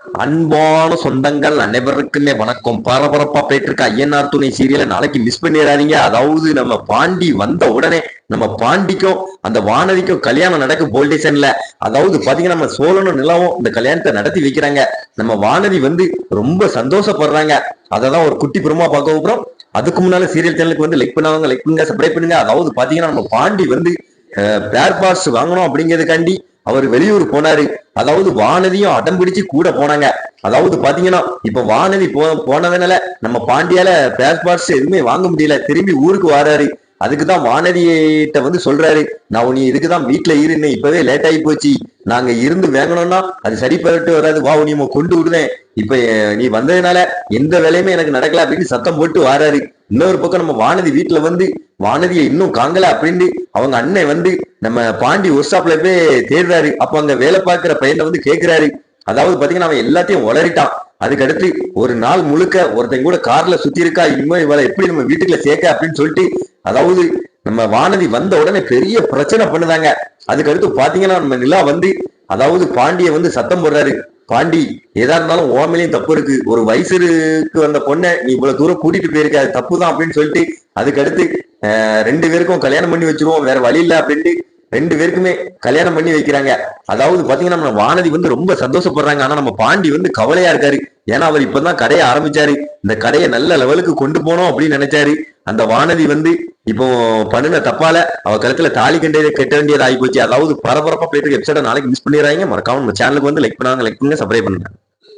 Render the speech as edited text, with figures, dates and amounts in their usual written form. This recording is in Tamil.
அன்பான சொந்தங்கள் அனைவருக்குமே வணக்கம். பரபரப்பா போயிட்டு இருக்க ஐயனார் துணை சீரியலை நாளைக்கு மிஸ் பண்ணிடாதீங்க. அதாவது நம்ம பாண்டி வந்த உடனே நம்ம பாண்டிக்கும் அந்த வானதிக்கும் கல்யாணம் நடக்கும் போல்டேஷன்ல. அதாவது பாத்தீங்கன்னா நம்ம சோழனும் நிலவும் இந்த கல்யாணத்தை நடத்தி வைக்கிறாங்க. நம்ம வானதி வந்து ரொம்ப சந்தோஷப்படுறாங்க. அதெல்லாம் ஒரு குட்டி புறமா பார்க்க போறோம். அதுக்கு முன்னால சீரியல் சேனலுக்கு வந்து லைக் பண்ணாங்க, லைக் பண்ணுங்க, சப்ஸ்கிரைப் பண்ணுங்க. அதாவது பாத்தீங்கன்னா நம்ம பாண்டி வந்து பேர் பார்ட்ஸ் வாங்கணும் அப்படிங்கிறதுக்காண்டி அவர் வெளியூர் போனாரு. அதாவது வானதியும் அடம் பிடிச்சு கூட போனாங்க. அதாவது பாத்தீங்கன்னா இப்ப வானதி போனதுனால நம்ம பாண்டியால பேர் பார்ட்ஸ் எதுவுமே வாங்க முடியல. திரும்பி ஊருக்கு வராரு. அதுக்குதான் வானதியிட்ட வந்து சொல்றாரு, நான் நீ இதுக்குதான் வீட்டுல இரு, இப்பவே லேட் ஆகி போச்சு, நாங்க இருந்து வாங்கணும்னா அது சரிப்பட்டு வராது, வா நீ கொண்டு விடுவேன், இப்ப நீ வந்ததுனால எந்த வேலையுமே எனக்கு நடக்கல அப்படின்னு சத்தம் போட்டு வாராரு. இன்னொரு பக்கம் நம்ம வானதி வீட்டுல வந்து வானதியை இன்னும் காங்கல அப்படின்னு அவங்க அண்ணன் வந்து நம்ம பாண்டி ஒர்க் ஷாப்ல போய் தேடுறாரு. அப்ப அங்க வேலை பார்க்கிற பையனை வந்து கேட்கிறாரு. அதாவது பாத்தீங்கன்னா அவன் எல்லாத்தையும் உளறிட்டான். அதுக்கடுத்து ஒரு நாள் முழுக்க ஒருத்தன் கூட கார்ல சுத்தி இருக்கா, இனிமே இவளை எப்படி நம்ம வீட்டுக்குள்ள சேர்க்க அப்படின்னு சொல்லிட்டு, அதாவது நம்ம வானதி வந்த உடனே பெரிய பிரச்சனை பண்ணுதாங்க. அதுக்கடுத்து பாத்தீங்கன்னா நம்ம நிலா வந்து அதாவது பாண்டிய வந்து சத்தம் போடுறாரு, பாண்டி ஏதா இருந்தாலும் ஓமையிலையும் தப்பு இருக்கு, ஒரு வயசுக்கு வந்த பொண்ணை நீ இவ்வளவு தூரம் கூட்டிட்டு போயிருக்க, அது தப்பு தான் அப்படின்னு சொல்லிட்டு அதுக்கடுத்து 2 பேருக்கும் கல்யாணம் பண்ணி வச்சிருவோம், வேற வழி இல்லை அப்படின்ட்டு 2 பேருக்குமே கல்யாணம் பண்ணி வைக்கிறாங்க. அதாவது பாத்தீங்கன்னா நம்ம வானதி வந்து ரொம்ப சந்தோஷப்படுறாங்க. ஆனா நம்ம பாண்டி வந்து கவலையா இருக்காரு. ஏன்னா அவர் இப்பதான் கடையை ஆரம்பிச்சாரு, இந்த கடையை நல்ல லெவலுக்கு கொண்டு போனோம் அப்படின்னு நினைச்சாரு. அந்த வானதி வந்து இப்போ பண்ணுன தப்பால அவ கருத்துல தாலி கட்ட வேண்டியது ஆகி போச்சு. அதாவது பரபரப்பா போயிட்டு எபிசோட நாளைக்கு மிஸ் பண்ணிடுறாங்க. மறக்காம நம்ம சேனலுக்கு வந்து லைக் பண்ணாங்க, லைக் பண்ணுங்க, சப்ஸ்கிரைப் பண்ணுங்க.